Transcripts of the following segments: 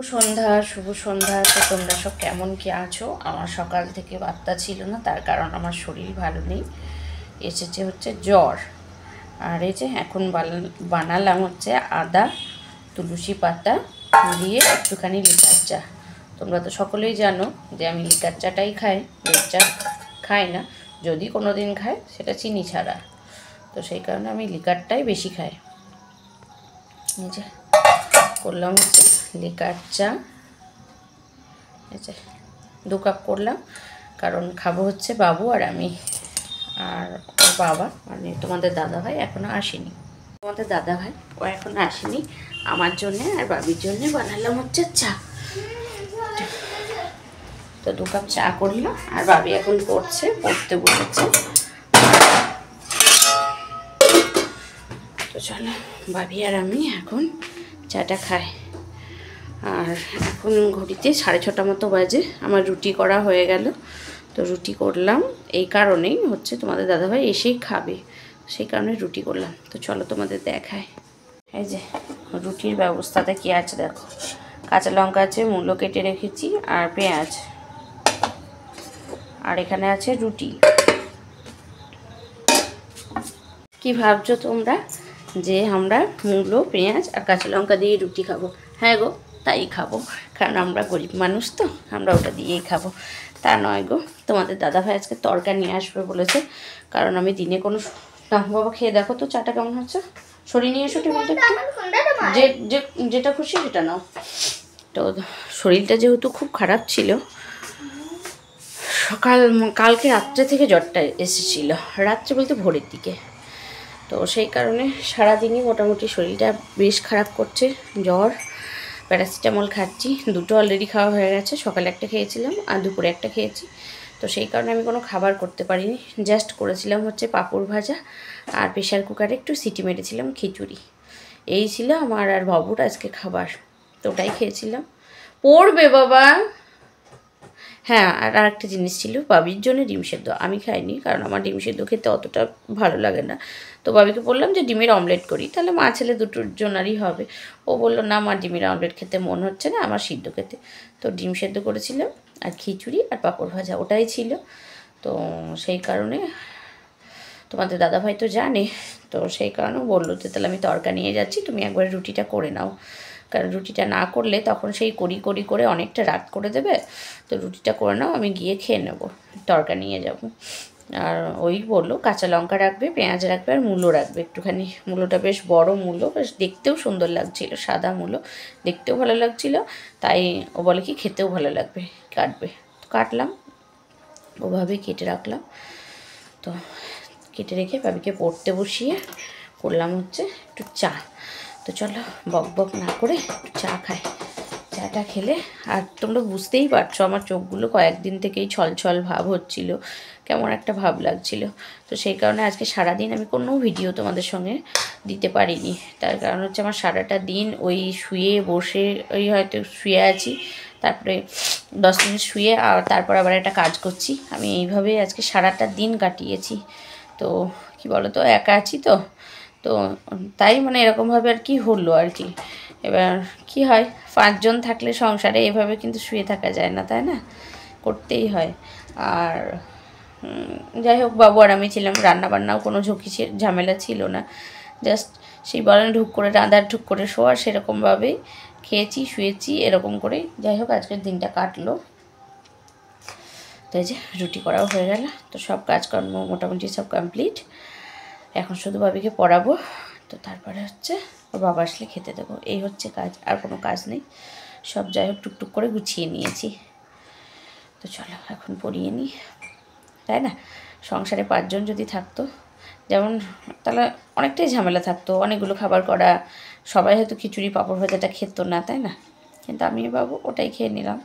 শুভ সন্ধ্যা। তো তোমরা সব কেমন কি আছো? আমার সকাল থেকে বার্তা ছিল না, তার কারণ আমার শরীর ভালো নেই, এসেছে হচ্ছে জ্বর। আর এই যে এখন বানালাম হচ্ছে আদা তুলসী পাতা দিয়ে একটুখানি লিকার চা। তোমরা তো সকলেই জানো যে আমি লিকার চাটাই খাই, দুধ চা খাই না। যদি কোনো দিন খাই সেটা চিনি ছাড়া, তো সেই কারণে আমি লিকারটাই বেশি খাই। এই যে করলাম হচ্ছে লিকার চা, এই যে 2 কাপ করলাম, কারণ খাবো হচ্ছে বাবু আর আমি। আর ওর বাবা মানে তোমাদের দাদাভাই এখনও আসেনি, তোমাদের দাদাভাই ও এখনও আসেনি। আমার জন্যে আর বাবির জন্যে বানালাম হচ্ছে চা। তো 2 কাপ চা করলাম, আর বাবি এখন পড়তে বসেছে। তো চলো বাবি আর আমি এখন চাটা খাই। আর এখন ঘড়িতে 6:30 মতো বাজে। আমার রুটি করা হয়ে গেল, তো রুটি করলাম এই কারণেই হচ্ছে তোমাদের দাদাভাই এসেই খাবে, সেই কারণে রুটি করলাম। তো চলো তোমাদের দেখায়। এই যে রুটির ব্যবস্থাতে কী আছে দেখো, কাঁচা লঙ্কা আছে, মূলো কেটে রেখেছি, আর পেঁয়াজ, আর এখানে আছে রুটি। কি ভাবছো তোমরা যে আমরা মূলো পেঁয়াজ আর কাঁচা লঙ্কা দিয়ে রুটি খাবো? হ্যাঁ গো, তাই খাবো, কারণ আমরা গরিব মানুষ, তো আমরা ওটা দিয়েই খাবো। তা নয় গো, তোমাদের দাদাভাই আজকে তরকা নিয়ে আসবে বলেছে, কারণ আমি দিনে কোনো বাবা খেয়ে দেখো তো চাটা কেমন হচ্ছে। শরীর নিয়ে এসো টেবিলটা একটু, যেটা খুশি সেটা নাও। তো শরীরটা যেহেতু খুব খারাপ ছিল, কালকে রাত্রে থেকে জ্বরটা এসেছিল, রাত্রে বলতে ভোরের দিকে। তো সেই কারণে সারাদিনই মোটামুটি শরীরটা বেশ খারাপ করছে, জ্বর। প্যারাসিটামল খাচ্ছি, 2টো অলরেডি খাওয়া হয়ে গেছে, সকালে একটা খেয়েছিলাম আর দুপুরে একটা খেয়েছি। তো সেই কারণে আমি কোনো খাবার করতে পারিনি, জাস্ট করেছিলাম হচ্ছে পাঁপড় ভাজা, আর প্রেশার কুকারে একটু সিটি মেরেছিলাম খিচুড়ি। এই ছিল আমার আর বাবুর আজকে খাবার, তো ওটাই খেয়েছিলাম। পড়বে বাবা। হ্যাঁ, আর আরেকটা জিনিস ছিল, বাবির জন্য ডিম সেদ্ধ। আমি খাইনি, কারণ আমার ডিম সেদ্ধ খেতে অতটা ভালো লাগে না। তো বাবিকে বললাম যে ডিমের অমলেট করি, তাহলে মা ছেলে দুটোর জন্যই হবে। ও বললো না, আমার ডিমের অমলেট খেতে মন হচ্ছে না, আমার সিদ্ধ খেতে। তো ডিম সেদ্ধ করেছিলাম, আর খিচুড়ি আর পাঁপড় ভাজা, ওটাই ছিল। তো সেই কারণে তোমাদের দাদাভাই তো জানে, তো সেই কারণে বললো যে তাহলে আমি তরকা নিয়ে যাচ্ছি, তুমি একবার রুটিটা করে নাও। কারণ রুটিটা না করলে তখন সেই করি করে অনেকটা রাত করে দেবে। তো রুটিটা করে নাও, আমি গিয়ে খেয়ে নেবো, তরকা নিয়ে যাব। আর ওই বললো কাঁচা লঙ্কা রাখবে, পেঁয়াজ রাখবে, আর মূলো রাখবে একটুখানি। মূলোটা বেশ বড় মূলো, বেশ দেখতেও সুন্দর লাগছিল, সাদা মূলো, দেখতেও ভালো লাগছিল। তাই ও বলে কি খেতেও ভালো লাগবে, কাটবে। তো কাটলাম, ওভাবেই কেটে রাখলাম। তো কেটে রেখে বাবিকে পড়তে বসিয়ে করলাম হচ্ছে একটু চা। তো চলো বক বক না করে একটু চা খাই। চাটা খেলে, আর তোমরা বুঝতেই পারছো আমার চোখগুলো কয়েকদিন থেকেই ছলছল ভাব হচ্ছিল, কেমন একটা ভাব লাগছিল। তো সেই কারণে আজকে সারাদিন আমি কোনো ভিডিও তোমাদের সঙ্গে দিতে পারিনি। তার কারণ হচ্ছে আমার সারাটা দিন ওই শুয়ে বসে, ওই হয়তো শুয়ে আছি, তারপরে 10 মিনিট শুয়ে আর তারপর আবার একটা কাজ করছি। আমি এইভাবেই আজকে সারাটা দিন কাটিয়েছি। তো কি বলো তো, একা আছি তো, তো তাই মানে এরকমভাবে আর কি হলো আর কি। এবার কি হয়, 5 জন থাকলে সংসারে এভাবে কিন্তু শুয়ে থাকা যায় না, তাই না? করতেই হয়। আর যাই হোক, বাবু আর আমি ছিলাম, রান্নাবান্নাও কোনো ঝুঁকি ঝামেলা ছিল না। জাস্ট সেই বলেন ঢুক করে রাঁধার ঢুক করে শোয়ার, সেরকমভাবেই খেয়েছি শুয়েছি এরকম করেই। যাই হোক আজকের দিনটা কাটলো। তো এই যে রুটি করাও হয়ে গেল, তো সব কাজকর্ম মোটামুটি সব কমপ্লিট। এখন শুধু বাবিকে পড়াবো, তো তারপরে হচ্ছে ওর বাবা আসলে খেতে দেবো, এই হচ্ছে কাজ, আর কোনো কাজ নেই। সব যাই হোক টুকটুক করে গুছিয়ে নিয়েছি। তো চলো এখন পড়িয়ে নিই, তাই না? সংসারে 5 জন যদি থাকতো, যেমন, তাহলে অনেকটাই ঝামেলা থাকতো, অনেকগুলো খাবার করা, সবাই হয়তো খিচুড়ি পাঁপড় ভাজাটা খেত না, তাই না? কিন্তু আমি বাবু ওটাই খেয়ে নিলাম,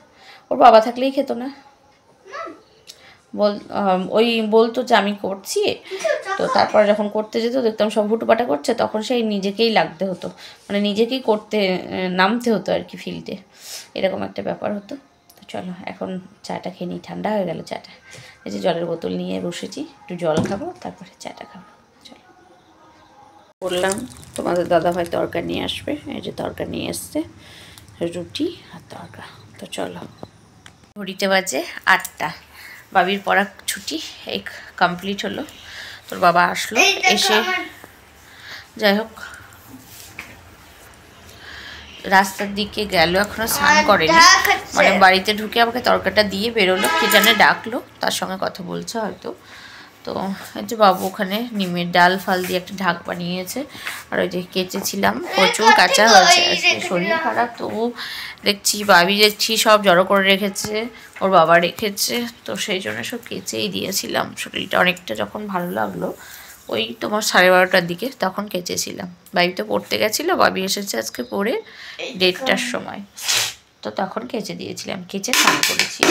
ওর বাবা থাকলেই খেত না। ওই বলতো যে আমি করছি, তো তারপর যখন করতে যেত দেখতাম সব হুটোপাটা করছে, তখন সেই নিজেকেই লাগতে হতো, মানে নিজেকেই করতে নামতে হতো আর কি ফিল্ডে, এরকম একটা ব্যাপার হতো। তো চলো এখন চাটা খেয়ে নিই, ঠান্ডা হয়ে গেল চাটা। এই যে জলের বোতল নিয়ে বসেছি, একটু জল খাবো তারপরে চাটা খাবো। চলো বললাম তোমাদের দাদাভাই তরকারি নিয়ে আসবে, এই যে তরকারি নিয়ে এসছে, রুটি আর তরকা। তো চলো, ঘড়িতে বাজে 8টা, বাবির পড়া ছুটি এই কমপ্লিট হলো। তোর বাবা আসলো, এসে যাই হোক রাস্তার দিকে গেল, এখনো স্নান করেনি, মানে বাড়িতে ঢুকে আমাকে তরকাটা দিয়ে বেরোলো, কে জানে ডাকলো, তার সঙ্গে কথা বলছে হয়তো। তো এই যে বাবু ওখানে নিমের ডাল ফাল দিয়ে একটা ঢাক বানিয়েছে, আর ওই যে কেচেছিলাম, প্রচুর কাঁচা হয়েছে, আজকে শরীর খারাপ, তবু দেখছি বাবি দেখছি সব জড়ো করে রেখেছে, ওর বাবা রেখেছে, তো সেই জন্য সব কেচেই দিয়েছিলাম। শরীরটা অনেকটা যখন ভালো লাগলো ওই তোমার 12:30টার দিকে তখন কেচেছিলাম। বাবি তো পড়তে গেছিলো, বাবি এসেছে আজকে পড়ে 1:30টার সময়, তো তখন কেচে দিয়েছিলাম, কেচে স্নান করেছি।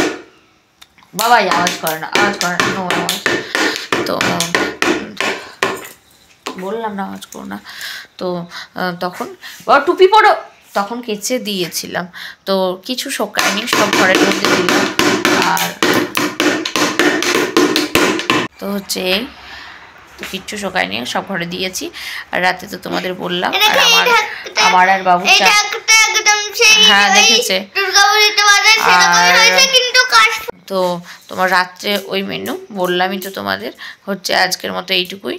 বাবাই আওয়াজ করে না, আওয়াজ করে না, নো আওয়াজ। তো বললাম না আওয়াজ করো না। তো তখন টুপি পরো, তখন কেচে দিয়েছিলাম। তো কিছু শোকায়নি, সব ঘরের মধ্যে দিলাম। আর তো হচ্ছে তো কিচ্ছু শোকায়নি, সব ঘরে দিয়েছি। আর রাতে তো তোমাদের বললাম, আর আমার আর বাবু হ্যাঁ দেখেছে। তো তোমার রাত্রে ওই মেনু বললামই তো তোমাদের, হচ্ছে আজকের মতো এইটুকুই।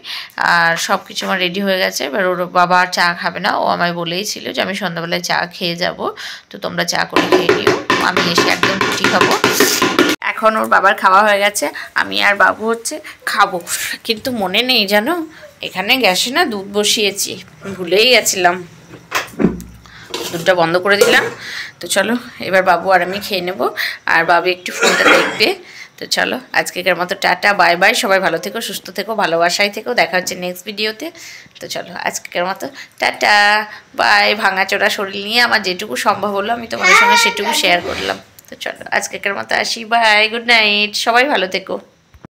আর সব কিছু আমার রেডি হয়ে গেছে। এবার ওর বাবা আর চা খাবে না, ও আমায় বলেই ছিল যে আমি সন্ধ্যাবেলায় চা খেয়ে যাব, তো তোমরা চা করে খেয়ে নিও, আমি এসে একদম রুটি খাবো। এখন ওর বাবার খাওয়া হয়ে গেছে, আমি আর বাবু হচ্ছে খাবো, কিন্তু মনে নেই জানো এখানে গ্যাসে না দুধ বসিয়েছি, ভুলেই গেছিলাম, দুধটা বন্ধ করে দিলাম। তো চলো এবার বাবু আর আমি খেয়ে নেবো, আর বাবু একটু ফোনটা দেখবে। তো চলো আজকের মতো টাটা, বাই বাই, সবাই ভালো থেকো, সুস্থ থেকো, ভালোবাসায় থেকো, দেখা হচ্ছে নেক্সট ভিডিওতে। তো চলো আজকের মতো টাটা বাই। ভাঙাচোরা শরীর নিয়ে আমার যেটুকু সম্ভব হলো আমি তোমাদের সঙ্গে সেটুকু শেয়ার করলাম। তো চলো আজকের মতো আসি, বাই, গুড নাইট, সবাই ভালো থেকো।